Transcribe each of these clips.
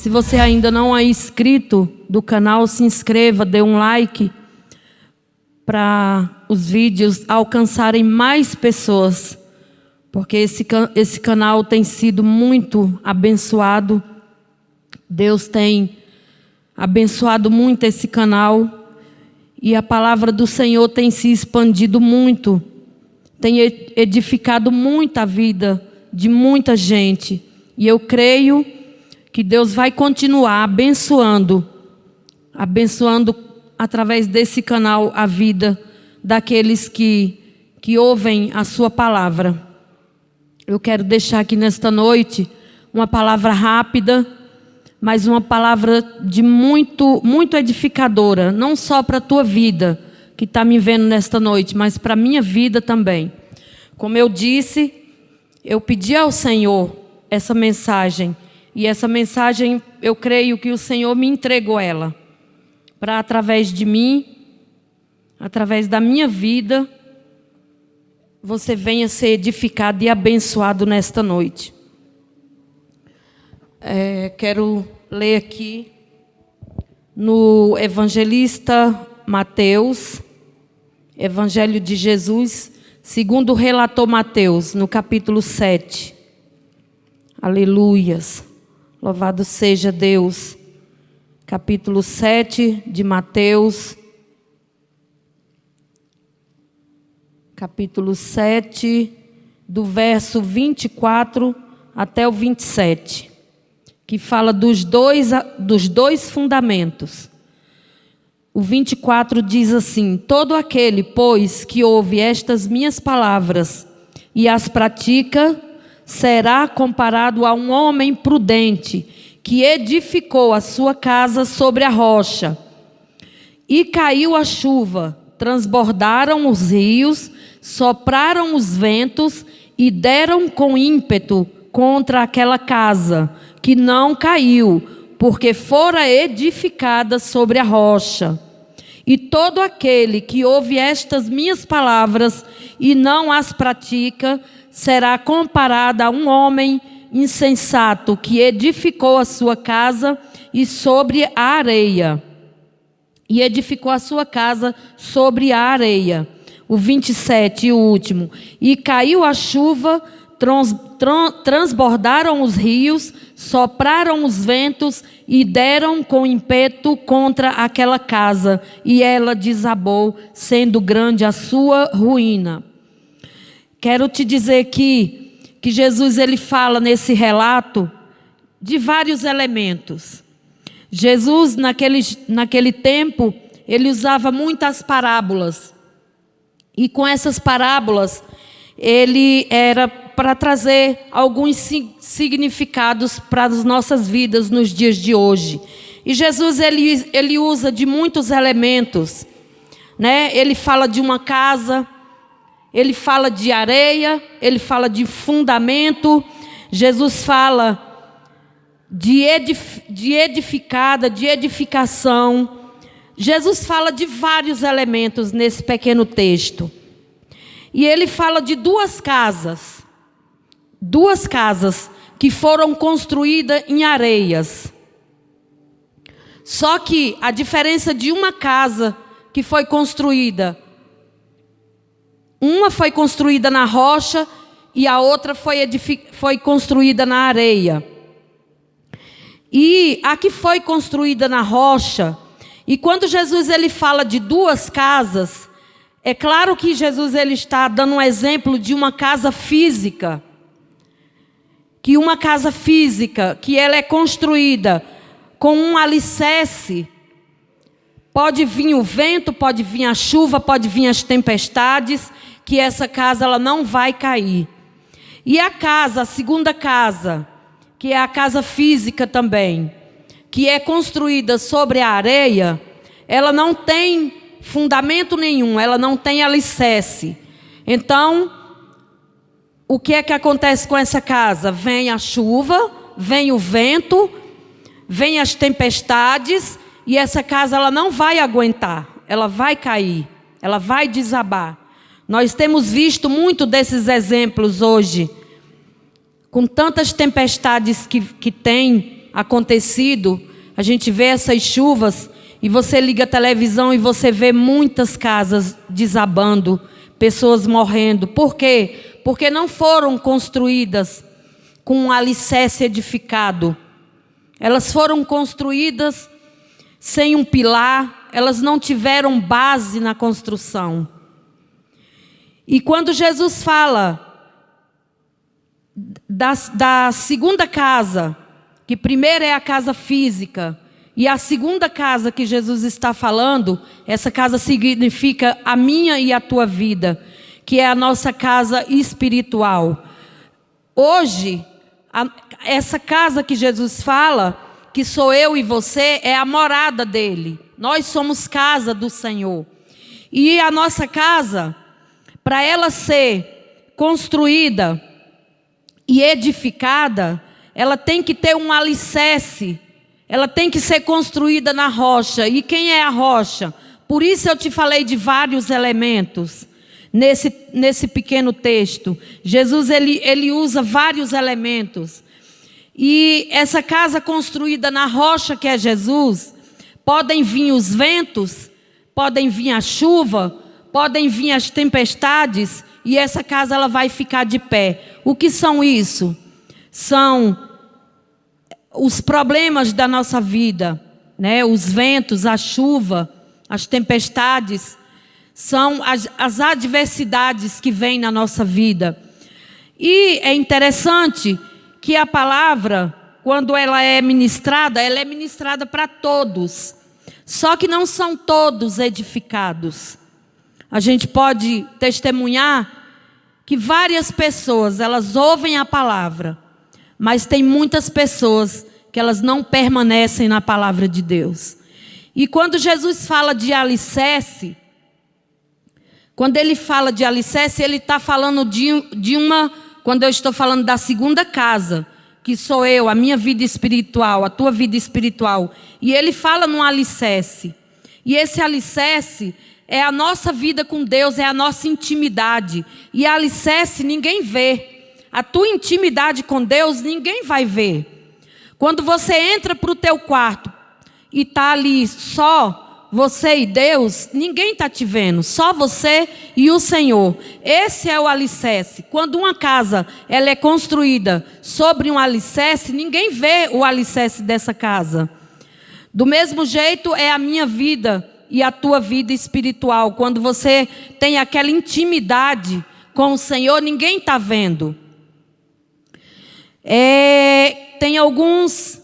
Se você ainda não é inscrito do canal, se inscreva, dê um like para os vídeos alcançarem mais pessoas, porque esse canal tem sido muito abençoado. Deus tem abençoado muito esse canal e a palavra do Senhor tem se expandido muito, tem edificado muito a vida de muita gente. E eu creio que Deus vai continuar abençoando através desse canal a vida daqueles que ouvem a sua palavra. Eu quero deixar aqui nesta noite uma palavra rápida, mas uma palavra de muito edificadora, não só para a tua vida, que está me vendo nesta noite, mas para a minha vida também. Como eu disse, eu pedi ao Senhor essa mensagem, e essa mensagem eu creio que o Senhor me entregou ela, para através de mim, através da minha vida, você venha ser edificado e abençoado nesta noite. Quero ler aqui no evangelista Mateus, Evangelho de Jesus, segundo o relator Mateus, no capítulo 7. Aleluias, louvado seja Deus. Capítulo 7 de Mateus, capítulo 7, do verso 24 até o 27, que fala dos dois fundamentos. O 24 diz assim: todo aquele, pois, que ouve estas minhas palavras e as pratica, será comparado a um homem prudente, que edificou a sua casa sobre a rocha. E caiu a chuva, transbordaram os rios, sopraram os ventos e deram com ímpeto contra aquela casa, que não caiu, porque fora edificada sobre a rocha. E todo aquele que ouve estas minhas palavras e não as pratica, será comparado a um homem insensato que edificou a sua casa sobre a areia. E edificou a sua casa sobre a areia. O 27, o último. E caiu a chuva, transbordaram os rios, sopraram os ventos e deram com ímpeto contra aquela casa. E ela desabou, sendo grande a sua ruína. Quero te dizer que Jesus ele fala nesse relato de vários elementos. Jesus, naquele tempo, ele usava muitas parábolas. E com essas parábolas, ele era para trazer alguns significados para as nossas vidas nos dias de hoje. E Jesus, ele usa de muitos elementos, né? Ele fala de uma casa, ele fala de areia, ele fala de fundamento. Jesus fala de edificada, de edificação. Jesus fala de vários elementos nesse pequeno texto. E ele fala de duas casas que foram construídas em areias. Só que a diferença de uma casa que foi construída, uma foi construída na rocha e a outra foi construída na areia. E a que foi construída na rocha, e quando Jesus ele fala de duas casas, é claro que Jesus ele está dando um exemplo de uma casa física. Que uma casa física, que ela é construída com um alicerce, pode vir o vento, pode vir a chuva, pode vir as tempestades, que essa casa ela não vai cair. E a segunda casa, que é a casa física também, que é construída sobre a areia, ela não tem fundamento nenhum, ela não tem alicerce. Então, o que é que acontece com essa casa? Vem a chuva, vem o vento, vem as tempestades, e essa casa ela não vai aguentar, ela vai cair, ela vai desabar. Nós temos visto muito desses exemplos hoje, com tantas tempestades que tem acontecido. A gente vê essas chuvas e você liga a televisão e você vê muitas casas desabando, pessoas morrendo. Por quê? Porque não foram construídas com um alicerce edificado. Elas foram construídas sem um pilar, elas não tiveram base na construção. E quando Jesus fala da segunda casa, que primeiro é a casa física, e a segunda casa que Jesus está falando, essa casa significa a minha e a tua vida, que é a nossa casa espiritual. Hoje, essa casa que Jesus fala, que sou eu e você, é a morada dele. Nós somos casa do Senhor. E a nossa casa, para ela ser construída e edificada, ela tem que ter um alicerce. Ela tem que ser construída na rocha. E quem é a rocha? Por isso eu te falei de vários elementos nesse pequeno texto. Jesus ele usa vários elementos. E essa casa construída na rocha que é Jesus, podem vir os ventos, podem vir a chuva, podem vir as tempestades, e essa casa ela vai ficar de pé. O que são isso? São os problemas da nossa vida, né? Os ventos, a chuva, as tempestades, são as adversidades que vêm na nossa vida. E é interessante que a palavra, quando ela é ministrada para todos. Só que não são todos edificados. A gente pode testemunhar que várias pessoas, elas ouvem a palavra, mas tem muitas pessoas que elas não permanecem na palavra de Deus. E quando Jesus fala de alicerce, quando ele fala de alicerce, ele está falando de uma, quando eu estou falando da segunda casa, que sou eu, a minha vida espiritual, a tua vida espiritual. E ele fala num alicerce. E esse alicerce é a nossa vida com Deus, é a nossa intimidade. E a alicerce ninguém vê. A tua intimidade com Deus ninguém vai ver. Quando você entra para o teu quarto e está ali só você e Deus, ninguém está te vendo, só você e o Senhor. Esse é o alicerce. Quando uma casa ela é construída sobre um alicerce, ninguém vê o alicerce dessa casa. Do mesmo jeito é a minha vida e a tua vida espiritual. Quando você tem aquela intimidade com o Senhor, ninguém está vendo. Tem alguns...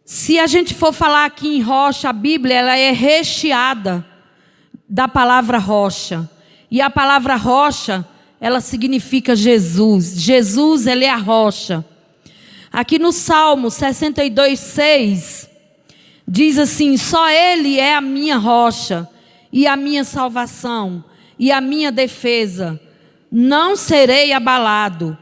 Se a gente for falar aqui em rocha, a Bíblia ela é recheada da palavra rocha. E a palavra rocha, ela significa Jesus. Jesus, ele é a rocha. Aqui no Salmo 62:6, diz assim: só Ele é a minha rocha e a minha salvação e a minha defesa. Não serei abalado.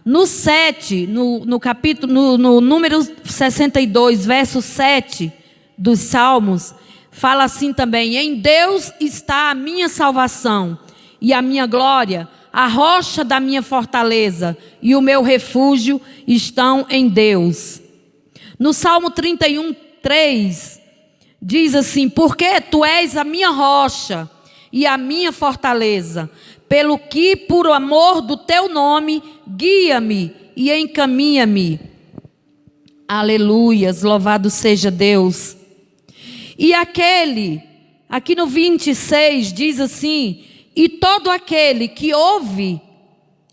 No 7, no capítulo, no número 62, verso 7 dos Salmos, fala assim também: em Deus está a minha salvação e a minha glória, a rocha da minha fortaleza e o meu refúgio estão em Deus. No Salmo 31:3, diz assim: porque tu és a minha rocha e a minha fortaleza, pelo que por amor do teu nome guia-me e encaminha-me. Aleluias, louvado seja Deus. E aqui no 26 diz assim: e todo aquele que ouve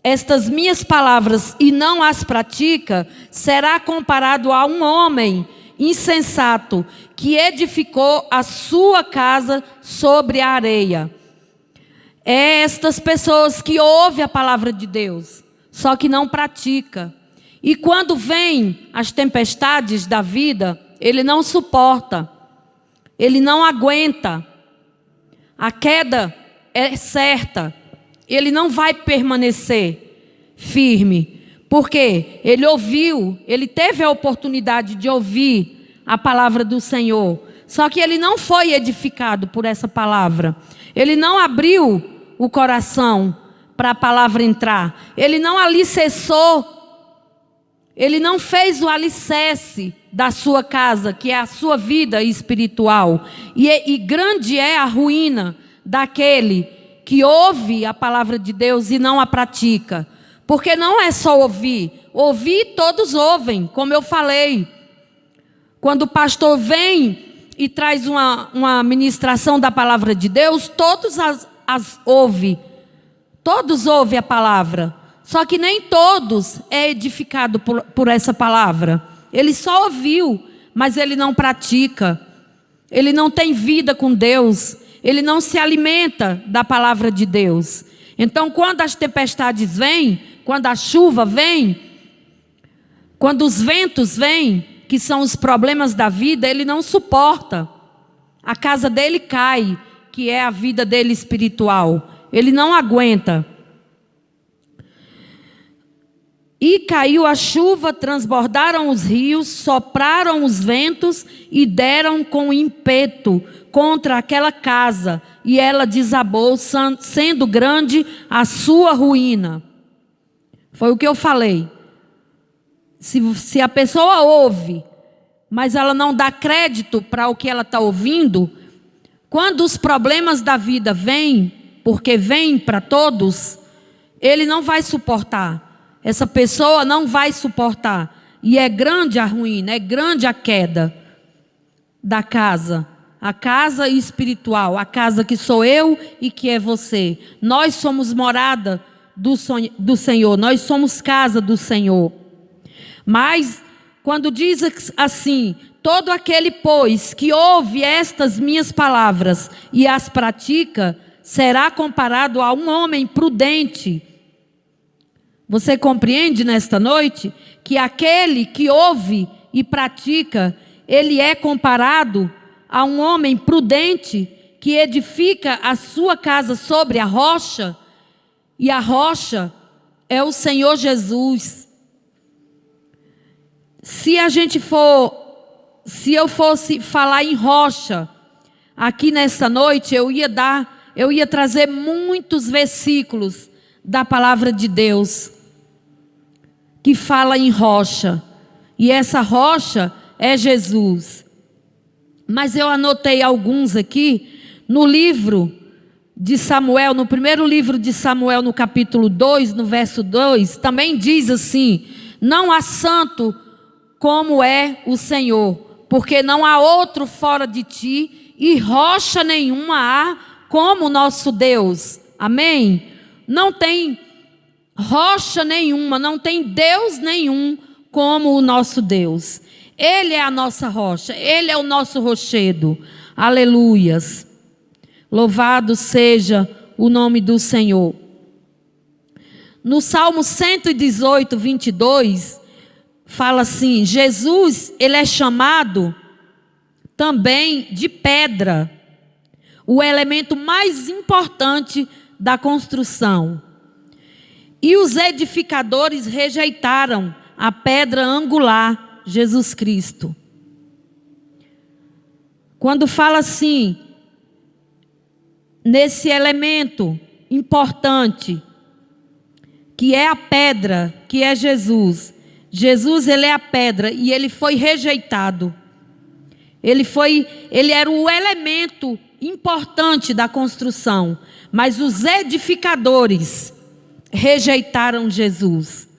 estas minhas palavras e não as pratica, será comparado a um homem insensato que edificou a sua casa sobre a areia. É estas pessoas que ouvem a palavra de Deus, só que não pratica. E quando vêm as tempestades da vida, ele não suporta, ele não aguenta. A queda é certa, ele não vai permanecer firme. Porque ele ouviu, ele teve a oportunidade de ouvir a palavra do Senhor. Só que ele não foi edificado por essa palavra. Ele não abriu o coração para a palavra entrar. Ele não alicerçou Ele não fez o alicerce da sua casa, que é a sua vida espiritual. E grande é a ruína daquele que ouve a palavra de Deus e não a pratica. Porque não é só ouvir. Ouvir, todos ouvem, como eu falei. Quando o pastor vem e traz uma ministração da palavra de Deus, todos as ouvem. Todos ouvem a palavra. Só que nem todos é edificado por essa palavra. Ele só ouviu, mas ele não pratica. Ele não tem vida com Deus. Ele não se alimenta da palavra de Deus. Então, quando as tempestades vêm, quando a chuva vem, quando os ventos vêm, que são os problemas da vida, ele não suporta. A casa dele cai, que é a vida dele espiritual. Ele não aguenta. E caiu a chuva, transbordaram os rios, sopraram os ventos e deram com ímpeto contra aquela casa. E ela desabou, sendo grande a sua ruína. Foi o que eu falei. Se a pessoa ouve, mas ela não dá crédito para o que ela está ouvindo, quando os problemas da vida vêm, porque vêm para todos, ele não vai suportar. Essa pessoa não vai suportar. E é grande a ruína, é grande a queda da casa. A casa espiritual, a casa que sou eu e que é você. Nós somos morada do Senhor, nós somos casa do Senhor. Mas, quando diz assim, todo aquele, pois, que ouve estas minhas palavras e as pratica, será comparado a um homem prudente. Você compreende nesta noite que aquele que ouve e pratica, ele é comparado a um homem prudente que edifica a sua casa sobre a rocha, e a rocha é o Senhor Jesus. Se eu fosse falar em rocha aqui nessa noite, eu ia trazer muitos versículos da palavra de Deus que fala em rocha, e essa rocha é Jesus. Mas eu anotei alguns aqui no livro de Samuel, no primeiro livro de Samuel, no capítulo 2, no verso 2, também diz assim: não há santo como é o Senhor, porque não há outro fora de ti, e rocha nenhuma há como o nosso Deus. Amém? Não tem rocha nenhuma, não tem Deus nenhum como o nosso Deus. Ele é a nossa rocha, Ele é o nosso rochedo. Aleluias. Louvado seja o nome do Senhor. No Salmo 118, 22, fala assim: Jesus, Ele é chamado também de pedra, o elemento mais importante da construção. E os edificadores rejeitaram a pedra angular, Jesus Cristo. Quando fala assim, nesse elemento importante, que é a pedra, que é Jesus. Jesus, ele é a pedra e ele foi rejeitado. Ele era o elemento importante da construção, mas os edificadores rejeitaram Jesus.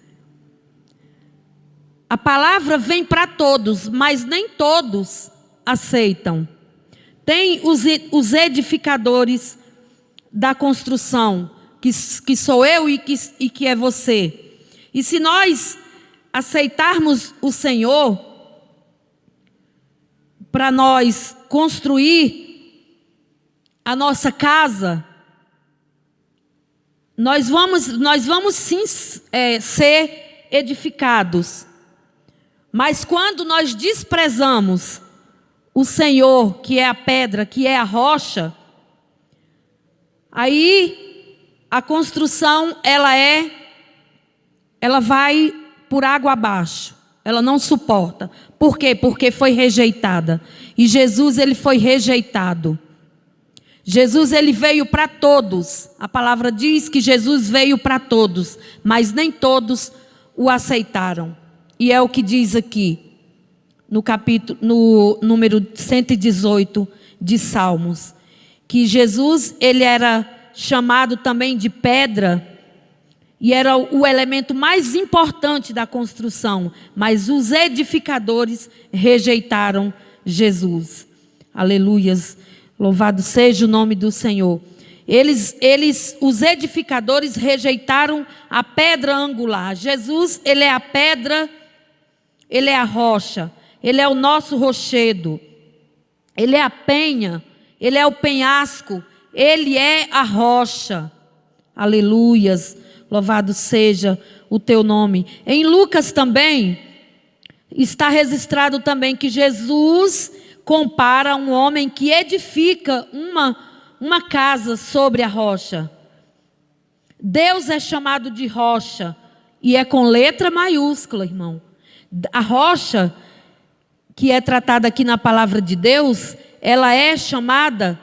A palavra vem para todos, mas nem todos aceitam. Tem os edificadores da construção, que sou eu e que é você. E se nós aceitarmos o Senhor para nós construir a nossa casa, nós vamos sim ser edificados. Mas quando nós desprezamos o Senhor, que é a pedra, que é a rocha, aí a construção ela vai por água abaixo. Ela não suporta. Por quê? Porque foi rejeitada. E Jesus, ele foi rejeitado. Jesus, ele veio para todos. A palavra diz que Jesus veio para todos, mas nem todos o aceitaram. E é o que diz aqui, no número 118 de Salmos, que Jesus, ele era chamado também de pedra, e era o elemento mais importante da construção, mas os edificadores rejeitaram Jesus. Aleluias, louvado seja o nome do Senhor. Os edificadores rejeitaram a pedra angular. Jesus, ele é a pedra, ele é a rocha, ele é o nosso rochedo, ele é a penha, ele é o penhasco, ele é a rocha. Aleluias, louvado seja o teu nome. Em Lucas também, está registrado também que Jesus compara um homem que edifica uma casa sobre a rocha. Deus é chamado de rocha, e é com letra maiúscula, irmão. A rocha, que é tratada aqui na palavra de Deus, ela é chamada,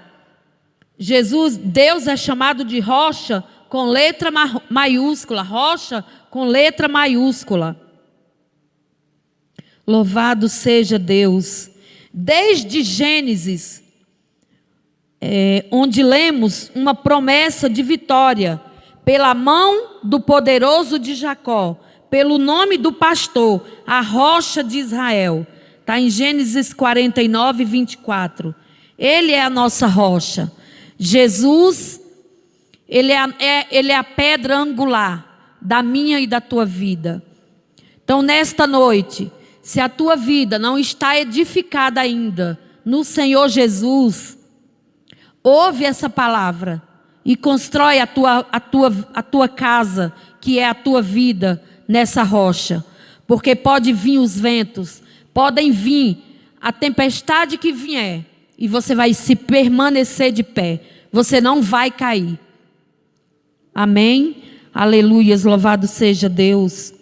Deus é chamado de rocha com letra maiúscula, rocha com letra maiúscula. Louvado seja Deus. Desde Gênesis, onde lemos uma promessa de vitória, pela mão do poderoso de Jacó, pelo nome do pastor, a rocha de Israel. Está em Gênesis 49, 24. Ele é a nossa rocha. Jesus, ele é a pedra angular da minha e da tua vida. Então, nesta noite, se a tua vida não está edificada ainda no Senhor Jesus, ouve essa palavra e constrói a tua casa, que é a tua vida, nessa rocha. Porque pode vir os ventos, podem vir a tempestade que vier, e você vai se permanecer de pé. Você não vai cair. Amém? Aleluias, louvado seja Deus.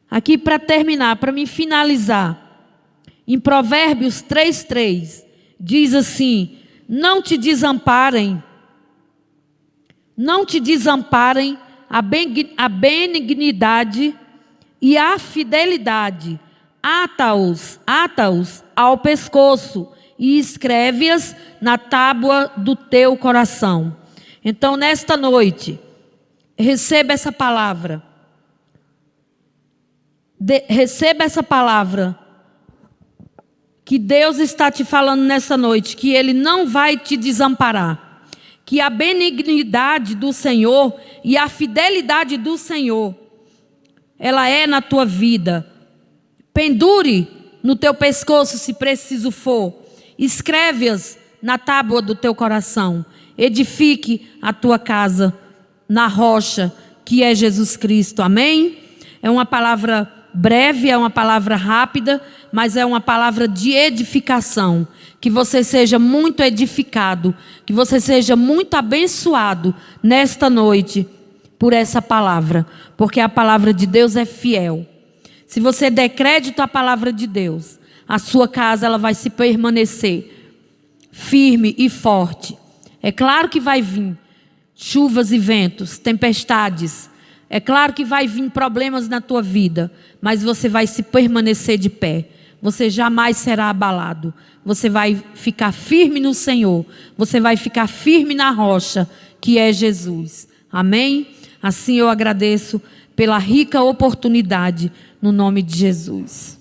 Aqui para terminar, para me finalizar, em Provérbios 3:3, diz assim: não te desamparem a benignidade e a fidelidade, ata-os ao pescoço e escreve-as na tábua do teu coração. Então, nesta noite, receba essa palavra. Receba essa palavra que Deus está te falando nessa noite, que Ele não vai te desamparar, que a benignidade do Senhor e a fidelidade do Senhor, ela é na tua vida. Pendure no teu pescoço se preciso for, escreve-as na tábua do teu coração, edifique a tua casa na rocha que é Jesus Cristo. Amém? É uma palavra breve, é uma palavra rápida, mas é uma palavra de edificação. Que você seja muito edificado, que você seja muito abençoado nesta noite por essa palavra, porque a palavra de Deus é fiel. Se você der crédito à palavra de Deus, a sua casa ela vai se permanecer firme e forte. É claro que vai vir chuvas e ventos, tempestades. É claro que vai vir problemas na tua vida, mas você vai se permanecer de pé. Você jamais será abalado. Você vai ficar firme no Senhor. Você vai ficar firme na rocha, que é Jesus. Amém? Assim eu agradeço pela rica oportunidade, no nome de Jesus.